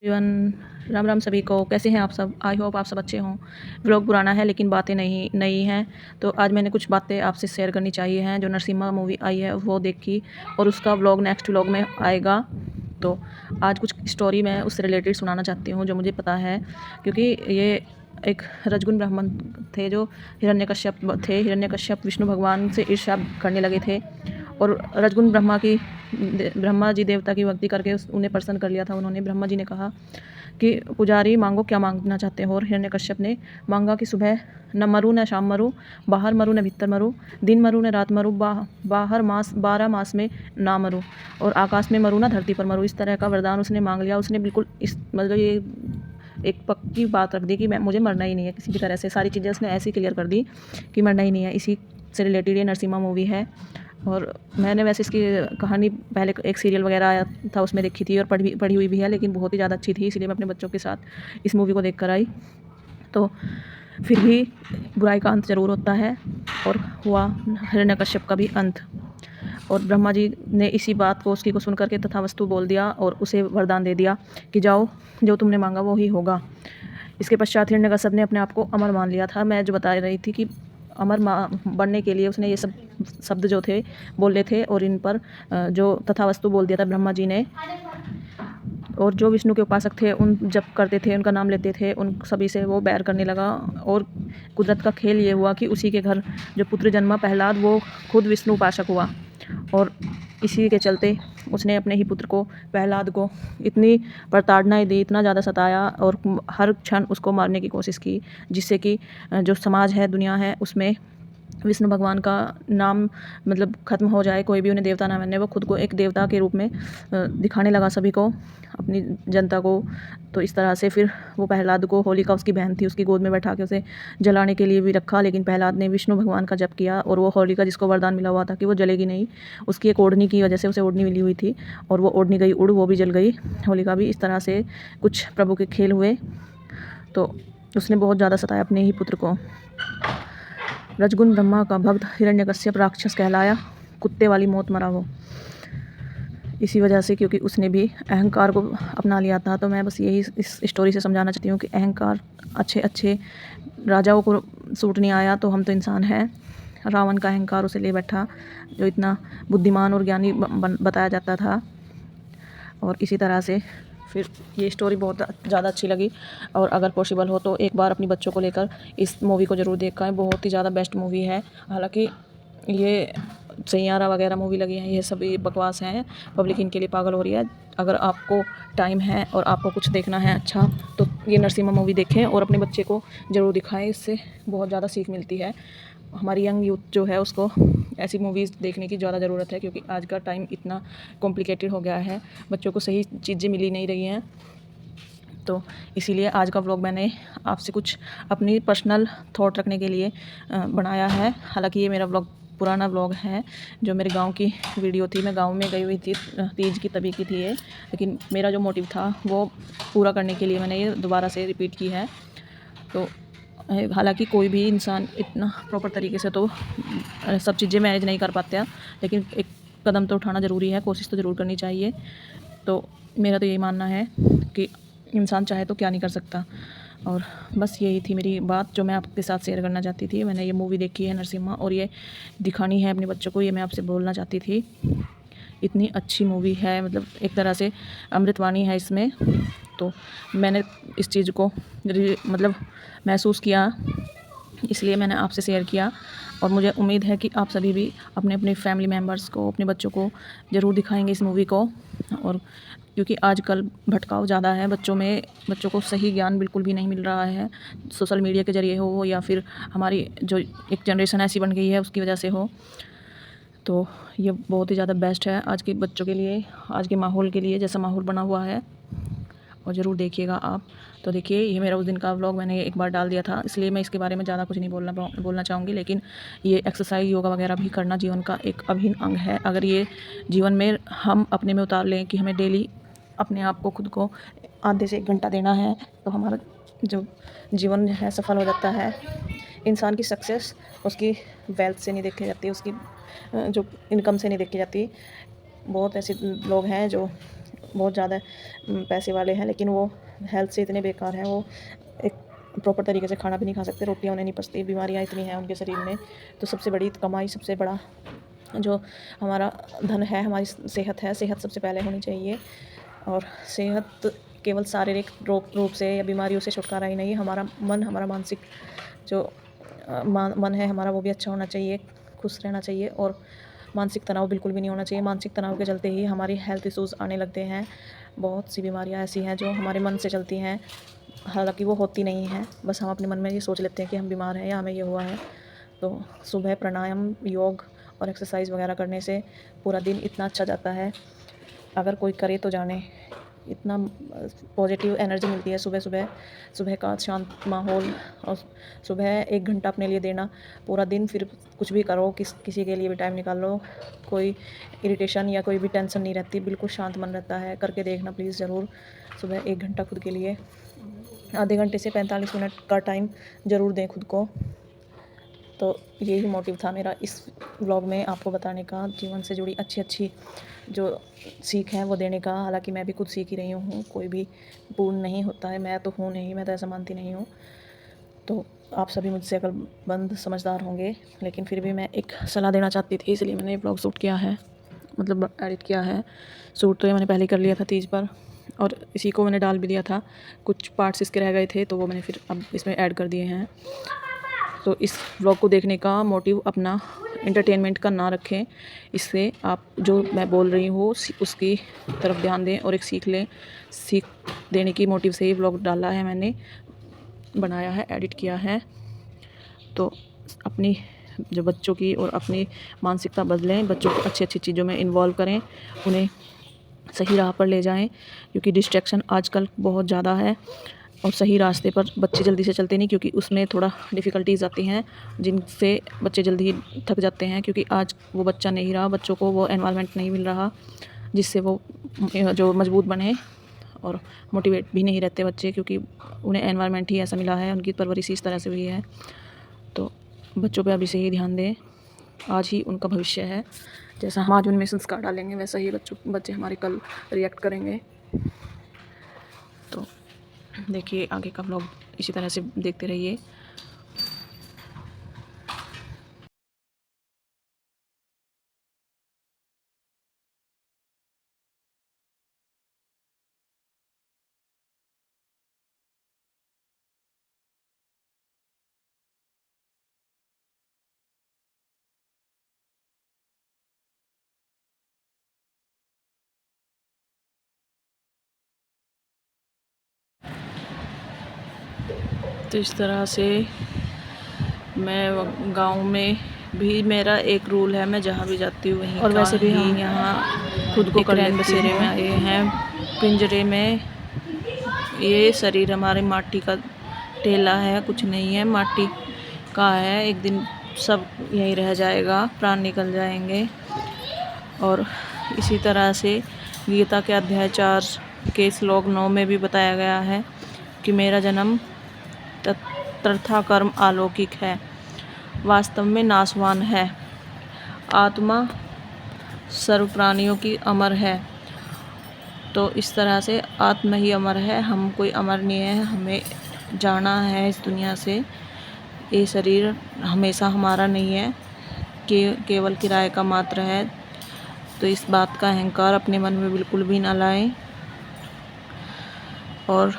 Everyone, Ram Ram सभी को। कैसे हैं आप सब? आई होप आप सब अच्छे हों। व्लॉग पुराना है लेकिन बातें नहीं नई हैं। तो आज मैंने कुछ बातें आपसे शेयर करनी चाहिए हैं। जो नरसिम्हा मूवी आई है वो देखी और उसका व्लॉग नेक्स्ट व्लॉग में आएगा। तो आज कुछ स्टोरी मैं उससे रिलेटेड सुनाना चाहती हूँ जो मुझे पता है, क्योंकि ये एक रजगुन ब्राह्मण थे जो हिरण्यकश्यप थे। हिरण्यकश्यप विष्णु भगवान से ईर्ष्या करने लगे थे और रजगुन ब्रह्मा जी देवता की भक्ति करके उन्हें प्रसन्न कर लिया था उन्होंने। ब्रह्मा जी ने कहा कि पुजारी मांगो, क्या मांगना चाहते हो? और हिरण्यकश्यप ने मांगा कि सुबह न मरूं न शाम मरूं, बाहर मरूं न भीतर मरूं, दिन मरूं न रात मरूं, बाहर मास 12 मास में ना मरूं, और आकाश में मरूं ना धरती पर मरूं। इस तरह का वरदान उसने मांग लिया। उसने बिल्कुल इस मतलब ये एक पक्की बात रख दी कि मुझे मरना ही नहीं है किसी भी तरह से। सारी चीज़ें उसने ऐसी क्लियर कर दी कि मरना ही नहीं है। इसी से रिलेटेड ये नरसिम्हा मूवी है। और मैंने वैसे इसकी कहानी पहले एक सीरियल वगैरह आया था उसमें देखी थी और पढ़ी हुई भी है, लेकिन बहुत ही ज़्यादा अच्छी थी, इसलिए मैं अपने बच्चों के साथ इस मूवी को देख कर आई। तो फिर भी बुराई का अंत ज़रूर होता है और हुआ हिरण्यकश्यप का भी अंत। और ब्रह्मा जी ने इसी बात को उसकी को सुन करके तथास्तु बोल दिया और उसे वरदान दे दिया कि जाओ, जो तुमने मांगा वो ही होगा। इसके पश्चात हिरण्यकश्यप ने अपने आप को अमर मान लिया था। मैं जो बता रही थी कि अमर बनने के लिए उसने ये सब शब्द जो थे बोले थे और इन पर जो तथास्तु बोल दिया था ब्रह्मा जी ने। और जो विष्णु के उपासक थे उन जप करते थे, उनका नाम लेते थे, उन सभी से वो बैर करने लगा। और कुदरत का खेल ये हुआ कि उसी के घर जो पुत्र जन्मा प्रहलाद, वो खुद विष्णु उपासक हुआ। और इसी के चलते उसने अपने ही पुत्र को, प्रहलाद को, इतनी प्रताड़नाएं दी, इतना ज़्यादा सताया और हर क्षण उसको मारने की कोशिश की, जिससे कि जो समाज है, दुनिया है, उसमें विष्णु भगवान का नाम मतलब ख़त्म हो जाए। कोई भी उन्हें देवता ना माने। वो खुद को एक देवता के रूप में दिखाने लगा सभी को, अपनी जनता को। तो इस तरह से फिर वो प्रहलाद को, होलिका उसकी बहन थी, उसकी गोद में बैठा के उसे जलाने के लिए भी रखा, लेकिन प्रहलाद ने विष्णु भगवान का जप किया और वो होलिका, जिसको वरदान मिला हुआ था कि वो जलेगी नहीं, उसकी एक ओढ़नी की वजह से, उसे ओढ़नी मिली हुई थी और वो ओढ़नी गई उड़, वो भी जल गई, होलिका भी। इस तरह से कुछ प्रभु के खेल हुए। तो उसने बहुत ज़्यादा सताया अपने ही पुत्र को। रजगुन ब्रह्मा का भक्त हिरण्यकश्यप राक्षस कहलाया, कुत्ते वाली मौत मरा वो, इसी वजह से, क्योंकि उसने भी अहंकार को अपना लिया था। तो मैं बस यही इस स्टोरी से समझाना चाहती हूँ कि अहंकार अच्छे अच्छे राजाओं को सूट नहीं आया, तो हम तो इंसान हैं। रावण का अहंकार उसे ले बैठा, जो इतना बुद्धिमान और ज्ञानी बताया जाता था। और इसी तरह से फिर ये स्टोरी बहुत ज़्यादा अच्छी लगी। और अगर पॉसिबल हो तो एक बार अपने बच्चों को लेकर इस मूवी को ज़रूर देख कर। बहुत ही ज़्यादा बेस्ट मूवी है। हालांकि ये सैयारा वगैरह मूवी लगी हैं, ये सभी बकवास हैं, पब्लिक इनके लिए पागल हो रही है। अगर आपको टाइम है और आपको कुछ देखना है अच्छा, तो ये नरसिम्हा मूवी देखें और अपने बच्चे को ज़रूर दिखाएं। इससे बहुत ज़्यादा सीख मिलती है। हमारी यंग यूथ जो है उसको ऐसी मूवीज़ देखने की ज़्यादा ज़रूरत है, क्योंकि आज का टाइम इतना कॉम्प्लिकेटेड हो गया है, बच्चों को सही चीज़ें मिल ही नहीं रही हैं। तो इसीलिए आज का व्लॉग मैंने आपसे कुछ अपनी पर्सनल थॉट रखने के लिए बनाया है। हालांकि ये मेरा व्लॉग पुराना व्लॉग है, जो मेरे गांव की वीडियो थी। मैं गांव में गई हुई थी, तीज की तभी की थी ये, लेकिन मेरा जो मोटिव था वो पूरा करने के लिए मैंने ये दोबारा से रिपीट की है। तो हालांकि कोई भी इंसान इतना प्रॉपर तरीके से तो सब चीज़ें मैनेज नहीं कर पाते हैं, लेकिन एक कदम तो उठाना ज़रूरी है, कोशिश तो ज़रूर करनी चाहिए। तो मेरा तो यही मानना है कि इंसान चाहे तो क्या नहीं कर सकता। और बस यही थी मेरी बात जो मैं आपके साथ शेयर करना चाहती थी। मैंने ये मूवी देखी है नरसिम्हा, और ये दिखानी है अपने बच्चों को, ये मैं आपसे बोलना चाहती थी। इतनी अच्छी मूवी है, मतलब एक तरह से अमृतवाणी है इसमें। तो मैंने इस चीज़ को मतलब महसूस किया, इसलिए मैंने आपसे शेयर किया। और मुझे उम्मीद है कि आप सभी भी अपने अपने फैमिली मेम्बर्स को, अपने बच्चों को ज़रूर दिखाएंगे इस मूवी को। और क्योंकि आजकल भटकाव ज़्यादा है बच्चों में, बच्चों को सही ज्ञान बिल्कुल भी नहीं मिल रहा है, सोशल मीडिया के ज़रिए हो या फिर हमारी जो एक जनरेशन ऐसी बन गई है उसकी वजह से हो। तो ये बहुत ही ज़्यादा बेस्ट है आज के बच्चों के लिए, आज के माहौल के लिए, जैसा माहौल बना हुआ है। और ज़रूर देखिएगा आप। तो देखिए, ये मेरा उस दिन का व्लॉग मैंने एक बार डाल दिया था, इसलिए मैं इसके बारे में ज़्यादा कुछ नहीं बोलना चाहूँगी। लेकिन ये एक्सरसाइज, योगा वगैरह भी करना जीवन का एक अभिन्न अंग है। अगर ये जीवन में हम अपने में उतार लें कि हमें डेली अपने आप को, खुद को आधे से 1 घंटा देना है, तो हमारा जो जीवन है सफल हो जाता है। इंसान की सक्सेस उसकी वेल्थ से नहीं देखी जाती, उसकी जो इनकम से नहीं देखी जाती। बहुत ऐसे लोग हैं जो बहुत ज़्यादा पैसे वाले हैं, लेकिन वो हेल्थ से इतने बेकार हैं, वो एक प्रॉपर तरीके से खाना भी नहीं खा सकते, रोटियाँ उन्हें नहीं पचती, बीमारियाँ इतनी हैं उनके शरीर में। तो सबसे बड़ी कमाई, सबसे बड़ा जो हमारा धन है, हमारी सेहत है। सेहत सबसे पहले होनी चाहिए, और सेहत केवल शारीरिक रूप से या बीमारियों से छुटकारा ही नहीं, हमारा मन, हमारा मानसिक जो मन है हमारा, वो भी अच्छा होना चाहिए, खुश रहना चाहिए, और मानसिक तनाव बिल्कुल भी नहीं होना चाहिए। मानसिक तनाव के चलते ही हमारी हेल्थ इश्यूज़ आने लगते हैं। बहुत सी बीमारियां ऐसी हैं जो हमारे मन से चलती हैं, हालांकि वो होती नहीं हैं, बस हम अपने मन में ये सोच लेते हैं कि हम बीमार हैं या हमें ये हुआ है। तो सुबह प्राणायाम, योग और एक्सरसाइज वगैरह करने से पूरा दिन इतना अच्छा जाता है, अगर कोई करे तो जाने। इतना पॉजिटिव एनर्जी मिलती है सुबह सुबह, सुबह का शांत माहौल, और सुबह 1 घंटा अपने लिए देना। पूरा दिन फिर कुछ भी करो, किसी के लिए भी टाइम निकाल लो, कोई इरिटेशन या कोई भी टेंशन नहीं रहती, बिल्कुल शांत मन रहता है। करके देखना प्लीज़ ज़रूर, सुबह 1 घंटा खुद के लिए, आधे घंटे से 45 मिनट का टाइम ज़रूर दें खुद को। तो यही मोटिव था मेरा इस व्लॉग में आपको बताने का, जीवन से जुड़ी अच्छी अच्छी जो सीख है वो देने का। हालांकि मैं भी खुद सीख ही रही हूँ, कोई भी पूर्ण नहीं होता है, मैं तो हूँ नहीं, मैं तो ऐसा मानती नहीं हूँ। तो आप सभी मुझसे अक्लमंद समझदार होंगे, लेकिन फिर भी मैं एक सलाह देना चाहती थी, इसलिए मैंने ये व्लॉग शूट किया है, मतलब एडिट किया है। शूट तो ये मैंने पहले कर लिया था तीज पर, और इसी को मैंने डाल भी दिया था। कुछ पार्ट्स इसके रह गए थे, तो वो मैंने फिर अब इसमें ऐड कर दिए हैं। तो इस व्लॉग को देखने का मोटिव अपना एंटरटेनमेंट का ना रखें, इससे आप जो मैं बोल रही हूँ उसकी तरफ ध्यान दें और एक सीख लें। सीख देने की मोटिव से ही व्लॉग डाला है, मैंने बनाया है, एडिट किया है। तो अपनी जो बच्चों की और अपनी मानसिकता बदलें, बच्चों को अच्छी अच्छी चीज़ों में इन्वॉल्व करें, उन्हें सही राह पर ले जाएं, क्योंकि डिस्ट्रैक्शन आजकल बहुत ज़्यादा है, और सही रास्ते पर बच्चे जल्दी से चलते नहीं, क्योंकि उसमें थोड़ा डिफ़िकल्टीज़ आती हैं जिनसे बच्चे जल्दी ही थक जाते हैं, क्योंकि आज वो बच्चा नहीं रहा, बच्चों को वो एनवायरनमेंट नहीं मिल रहा जिससे वो जो मजबूत बने, और मोटिवेट भी नहीं रहते बच्चे, क्योंकि उन्हें एनवायरनमेंट ही ऐसा मिला है, उनकी परवरिश इस तरह से हुई है। तो बच्चों पे अभी से ही ध्यान दें, आज ही उनका भविष्य है। जैसा हम आज उनमें संस्कार डालेंगे, वैसा ही बच्चे हमारे कल रिएक्ट करेंगे। तो देखिए आगे का व्लॉग इसी तरह से देखते रहिए। तो इस तरह से मैं गांव में भी मेरा एक रूल है, मैं जहाँ भी जाती हूँ वहीं, और वैसे भी हम यहाँ खुद को रैन बसेरे में आए हैं, पिंजरे में। ये शरीर हमारे माटी का ढेला है, कुछ नहीं है, माटी का है, एक दिन सब यहीं रह जाएगा, प्राण निकल जाएंगे। और इसी तरह से गीता के अध्याय 4 के श्लोक 9 में भी बताया गया है कि मेरा जन्म तथा कर्म अलौकिक है, वास्तव में नाशवान है, आत्मा सर्व प्राणियों की अमर है। तो इस तरह से आत्मा ही अमर है, हम कोई अमर नहीं है, हमें जाना है इस दुनिया से। ये शरीर हमेशा हमारा नहीं है, केवल किराए का मात्र है। तो इस बात का अहंकार अपने मन में बिल्कुल भी ना लाएं, और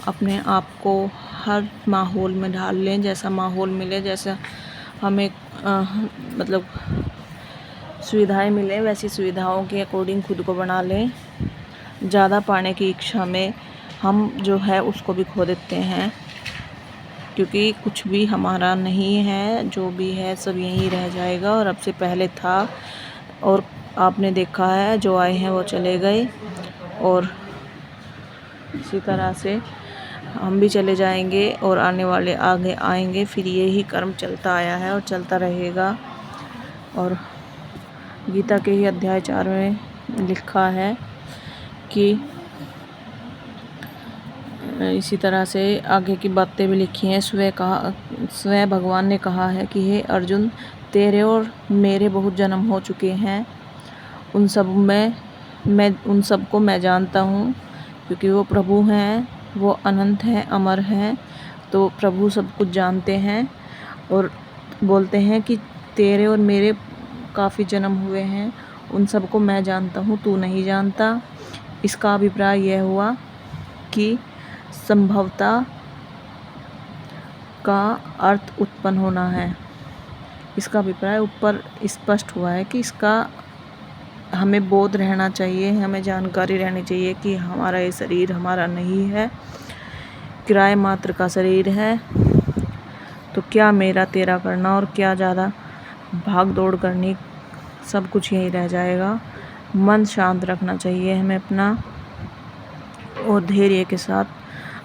अपने आप को हर माहौल में ढाल लें, जैसा माहौल मिले, जैसा हमें मतलब सुविधाएं मिले, वैसी सुविधाओं के अकॉर्डिंग खुद को बना लें। ज़्यादा पाने की इच्छा में हम जो है उसको भी खो देते हैं, क्योंकि कुछ भी हमारा नहीं है, जो भी है सब यहीं रह जाएगा, और अब से पहले था, और आपने देखा है जो आए हैं वो चले गए, और इसी तरह से हम भी चले जाएंगे और आने वाले आगे आएंगे। फिर यही कर्म चलता आया है और चलता रहेगा। और गीता के ही अध्याय 4 में लिखा है कि इसी तरह से आगे की बातें भी लिखी हैं। स्वयं भगवान ने कहा है कि हे अर्जुन, तेरे और मेरे बहुत जन्म हो चुके हैं, उन सब में मैं उन सबको मैं जानता हूँ, क्योंकि वो प्रभु हैं, वो अनंत हैं, अमर हैं। तो प्रभु सब कुछ जानते हैं और बोलते हैं कि तेरे और मेरे काफ़ी जन्म हुए हैं, उन सबको मैं जानता हूँ, तू नहीं जानता। इसका अभिप्राय यह हुआ कि संभवतः का अर्थ उत्पन्न होना है। इसका अभिप्राय ऊपर स्पष्ट हुआ है कि इसका हमें बोध रहना चाहिए, हमें जानकारी रहनी चाहिए कि हमारा ये शरीर हमारा नहीं है, किराए मात्र का शरीर है। तो क्या मेरा तेरा करना और क्या ज़्यादा भाग दौड़ करनी, सब कुछ यहीं रह जाएगा। मन शांत रखना चाहिए हमें अपना, और धैर्य के साथ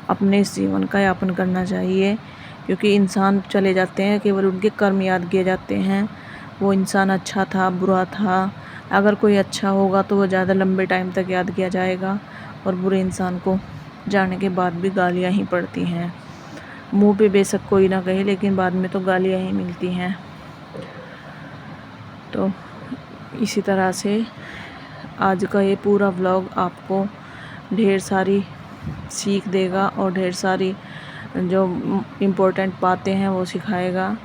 अपने इस जीवन का यापन करना चाहिए, क्योंकि इंसान चले जाते हैं, केवल उनके कर्म याद किए जाते हैं। वो इंसान अच्छा था, बुरा था। अगर कोई अच्छा होगा तो वो ज़्यादा लंबे टाइम तक याद किया जाएगा, और बुरे इंसान को जाने के बाद भी गालियाँ ही पड़ती हैं। मुंह पे बेशक कोई ना कहे, लेकिन बाद में तो गालियाँ ही मिलती हैं। तो इसी तरह से आज का ये पूरा व्लॉग आपको ढेर सारी सीख देगा और ढेर सारी जो इम्पोर्टेंट बातें हैं वो सिखाएगा।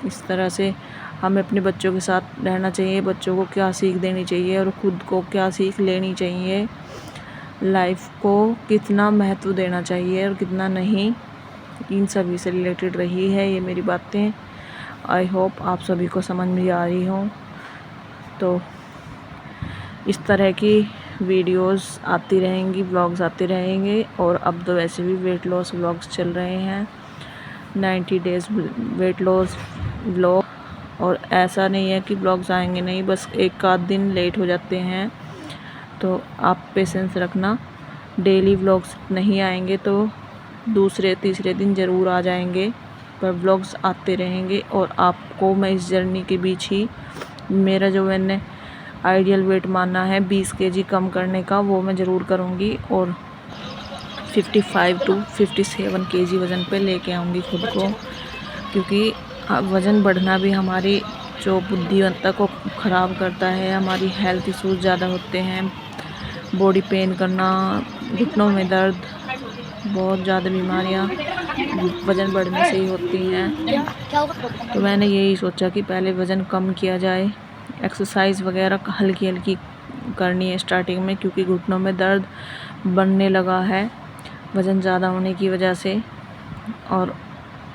इस तरह से हमें अपने बच्चों के साथ रहना चाहिए, बच्चों को क्या सीख देनी चाहिए और ख़ुद को क्या सीख लेनी चाहिए, लाइफ को कितना महत्व देना चाहिए और कितना नहीं, इन सभी से रिलेटेड रही है ये मेरी बातें। आई होप आप सभी को समझ में आ रही हो। तो इस तरह की वीडियोस आती रहेंगी, व्लॉग्स आते रहेंगे। और अब तो वैसे भी वेट लॉस व्लॉग्स चल रहे हैं, 90 डेज़ वेट लॉस व्लॉग। और ऐसा नहीं है कि व्लॉग्स आएंगे नहीं, बस एक आध दिन लेट हो जाते हैं, तो आप पेशेंस रखना। डेली व्लॉग्स नहीं आएंगे तो दूसरे तीसरे दिन ज़रूर आ जाएंगे, पर व्लॉग्स आते रहेंगे। और आपको मैं इस जर्नी के बीच ही मेरा जो मैंने आइडियल वेट माना है 20 kg कम करने का, वो मैं ज़रूर करूँगी, और 55 to 57 kg वज़न पे लेके आऊँगी खुद को। क्योंकि वज़न बढ़ना भी हमारी जो बुद्धिमत्ता को ख़राब करता है, हमारी हेल्थ इश्यूज़ ज़्यादा होते हैं, बॉडी पेन करना, घुटनों में दर्द, बहुत ज़्यादा बीमारियाँ वज़न बढ़ने से ही होती हैं। तो मैंने यही सोचा कि पहले वज़न कम किया जाए, एक्सरसाइज वगैरह हल्की हल्की करनी है स्टार्टिंग में, क्योंकि घुटनों में दर्द बढ़ने लगा है वज़न ज़्यादा होने की वजह से। और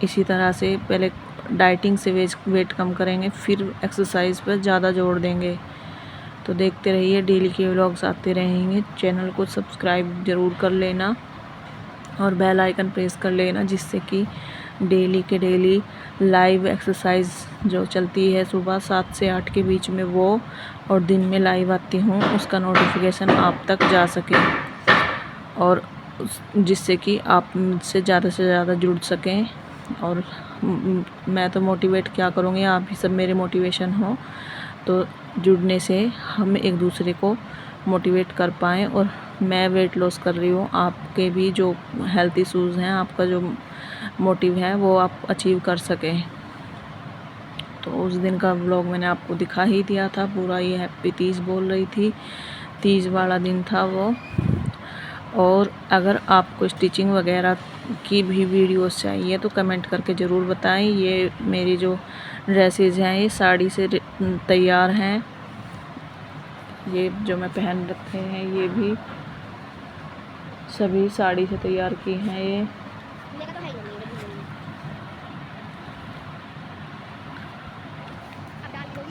इसी तरह से पहले डाइटिंग से वेट कम करेंगे, फिर एक्सरसाइज पर ज़्यादा जोर देंगे। तो देखते रहिए, डेली के व्लॉग्स आते रहेंगे। चैनल को सब्सक्राइब ज़रूर कर लेना और बेल आइकन प्रेस कर लेना, जिससे कि डेली के डेली लाइव एक्सरसाइज जो चलती है सुबह 7 से 8 के बीच में वो, और दिन में लाइव आती हूँ, उसका नोटिफिकेशन आप तक जा सके, और जिससे कि आप मुझसे ज़्यादा से ज़्यादा जुड़ सकें। और मैं तो मोटिवेट क्या करूँगी, आप ही सब मेरे मोटिवेशन हो, तो जुड़ने से हम एक दूसरे को मोटिवेट कर पाएँ। और मैं वेट लॉस कर रही हूँ, आपके भी जो हेल्थ इश्यूज़ हैं, आपका जो मोटिव है वो आप अचीव कर सकें। तो उस दिन का व्लॉग मैंने आपको दिखा ही दिया था पूरा। ये हैप्पी तीज बोल रही थी, तीज वाला दिन था वो। और अगर आपको स्टिचिंग वगैरह की भी वीडियोस चाहिए तो कमेंट करके ज़रूर बताएं। ये मेरी जो ड्रेसेस हैं ये साड़ी से तैयार हैं, ये जो मैं पहन रखे हैं ये भी सभी साड़ी से तैयार की हैं। ये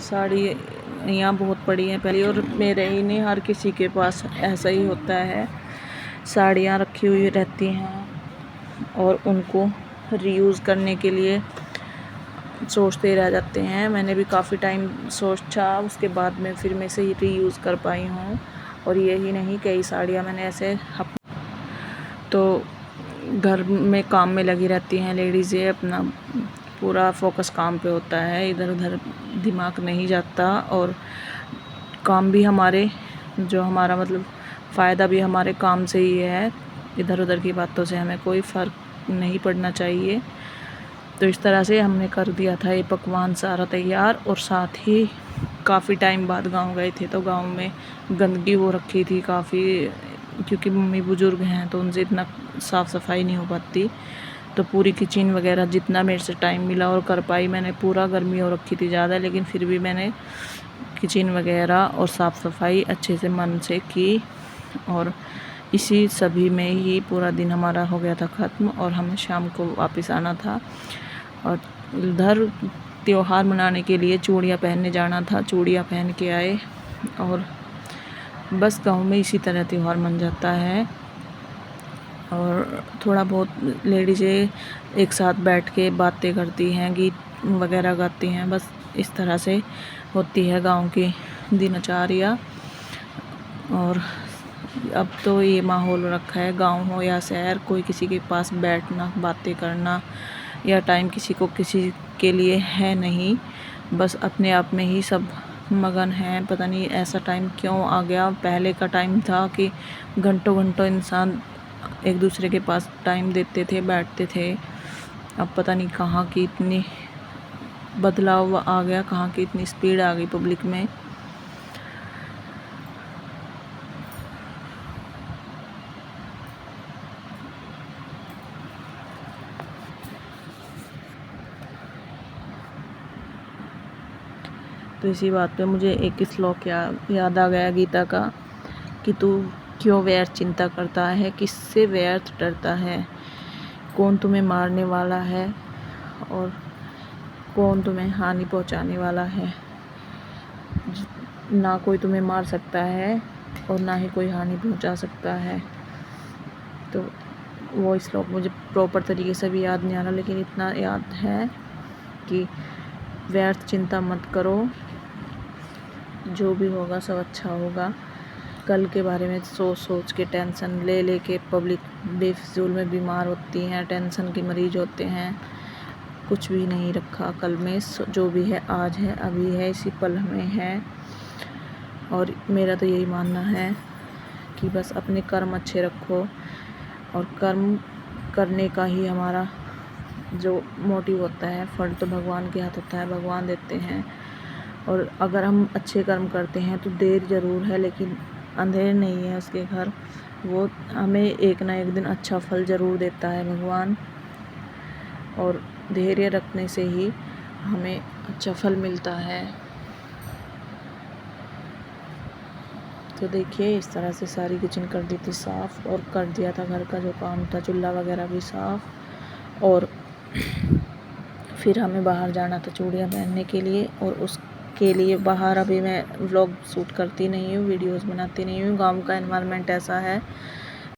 साड़ी यहाँ बहुत पड़ी हैं पहले, और मेरे ही नहीं हर किसी के पास ऐसा ही होता है, साड़ियाँ रखी हुई रहती हैं और उनको रीयूज़ करने के लिए सोचते रह जाते हैं। मैंने भी काफ़ी टाइम सोचा, उसके बाद में फिर मैं इसे रीयूज़ कर पाई हूँ। और यही नहीं, कई साड़ियाँ मैंने ऐसे तो घर में काम में लगी रहती हैं लेडीज़, ये अपना पूरा फोकस काम पे होता है, इधर उधर दिमाग नहीं जाता। और काम भी हमारे जो हमारा मतलब फ़ायदा भी हमारे काम से ही है, इधर उधर की बातों से हमें कोई फ़र्क नहीं पड़ना चाहिए। तो इस तरह से हमने कर दिया था ये पकवान सारा तैयार, और साथ ही काफ़ी टाइम बाद गांव गए थे, तो गांव में गंदगी हो रखी थी काफ़ी, क्योंकि मम्मी बुज़ुर्ग हैं तो उनसे इतना साफ़ सफाई नहीं हो पाती। तो पूरी किचन वगैरह जितना मेरे से टाइम मिला और कर पाई मैंने, पूरा गर्मी हो रखी थी ज़्यादा, लेकिन फिर भी मैंने किचन वगैरह और साफ़ सफाई अच्छे से मन से की। और इसी सभी में ही पूरा दिन हमारा हो गया था ख़त्म, और हमें शाम को वापस आना था। और उधर त्योहार मनाने के लिए चूड़ियाँ पहनने जाना था, चूड़ियाँ पहन के आए। और बस गांव में इसी तरह त्यौहार मन जाता है। और थोड़ा बहुत लेडीज़ें एक साथ बैठ के बातें करती हैं, गीत वगैरह गाती हैं, बस इस तरह से होती है गांव की दिनचर्या। और अब तो ये माहौल रखा है, गांव हो या शहर, कोई किसी के पास बैठना बातें करना या टाइम किसी को किसी के लिए है नहीं, बस अपने आप में ही सब मगन हैं। पता नहीं ऐसा टाइम क्यों आ गया। पहले का टाइम था कि घंटों घंटों इंसान एक दूसरे के पास टाइम देते थे, बैठते थे। अब पता नहीं कहाँ की इतनी बदलाव आ गया, कहाँ की इतनी स्पीड आ गई पब्लिक में। तो इसी बात पे मुझे एक श्लोक याद आ गया गीता का, कि तू क्यों व्यर्थ चिंता करता है, किससे व्यर्थ डरता है, कौन तुम्हें मारने वाला है और कौन तुम्हें हानि पहुंचाने वाला है। ना कोई तुम्हें मार सकता है और ना ही कोई हानि पहुंचा सकता है। तो वो श्लोक मुझे प्रॉपर तरीके से भी याद नहीं आ रहा, लेकिन इतना याद है कि व्यर्थ चिंता मत करो, जो भी होगा सब अच्छा होगा। कल के बारे में सोच सोच के टेंशन ले ले के पब्लिक बेफिजूल में बीमार होती हैं, टेंशन के मरीज होते हैं। कुछ भी नहीं रखा कल में, जो भी है आज है, अभी है, इसी पल में है। और मेरा तो यही मानना है कि बस अपने कर्म अच्छे रखो, और कर्म करने का ही हमारा जो मोटिव होता है, फल तो भगवान के हाथ होता है, भगवान देते हैं। और अगर हम अच्छे कर्म करते हैं तो देर ज़रूर है, लेकिन अंधेर नहीं है उसके घर, वो हमें एक ना एक दिन अच्छा फल ज़रूर देता है भगवान। और धैर्य रखने से ही हमें अच्छा फल मिलता है। तो देखिए इस तरह से सारी किचन कर दी थी साफ़, और कर दिया था घर का जो काम था, चूल्हा वगैरह भी साफ़। और फिर हमें बाहर जाना था चूड़ियाँ पहनने के लिए, और उसके लिए बाहर अभी मैं व्लॉग शूट करती नहीं हूँ, वीडियोस बनाती नहीं हूँ। गांव का एनवायरनमेंट ऐसा है